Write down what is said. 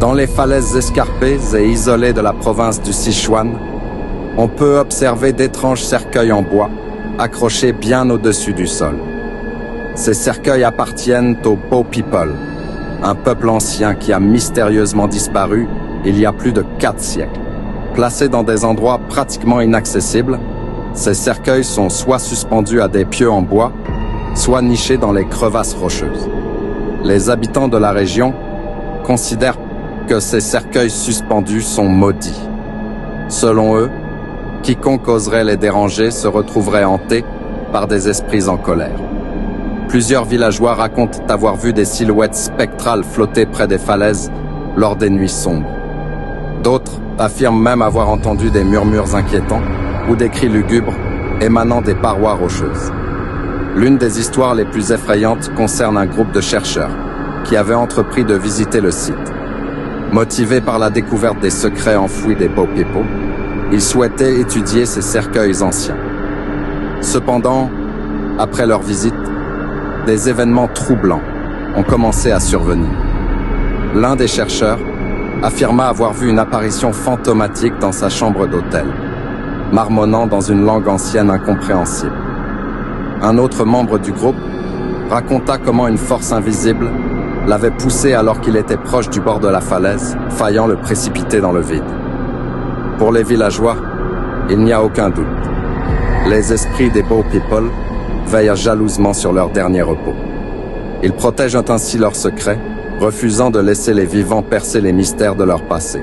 Dans les falaises escarpées et isolées de la province du Sichuan, on peut observer d'étranges cercueils en bois, accrochés bien au-dessus du sol. Ces cercueils appartiennent aux Bo People, un peuple ancien qui a mystérieusement disparu il y a plus de 4 siècles. Placés dans des endroits pratiquement inaccessibles, ces cercueils sont soit suspendus à des pieux en bois, soit nichés dans les crevasses rocheuses. Les habitants de la région considèrent que ces cercueils suspendus sont maudits. Selon eux, quiconque oserait les déranger se retrouverait hanté par des esprits en colère. Plusieurs villageois racontent avoir vu des silhouettes spectrales flotter près des falaises lors des nuits sombres. D'autres affirment même avoir entendu des murmures inquiétants ou des cris lugubres émanant des parois rocheuses. L'une des histoires les plus effrayantes concerne un groupe de chercheurs qui avaient entrepris de visiter le site. Motivés par la découverte des secrets enfouis des Bo People, ils souhaitaient étudier ces cercueils anciens. Cependant, après leur visite, des événements troublants ont commencé à survenir. L'un des chercheurs affirma avoir vu une apparition fantomatique dans sa chambre d'hôtel, marmonnant dans une langue ancienne incompréhensible. Un autre membre du groupe raconta comment une force invisible l'avait poussé alors qu'il était proche du bord de la falaise, faillant le précipiter dans le vide. Pour les villageois, il n'y a aucun doute. Les esprits des Bo People veillent jalousement sur leur dernier repos. Ils protègent ainsi leurs secrets, refusant de laisser les vivants percer les mystères de leur passé.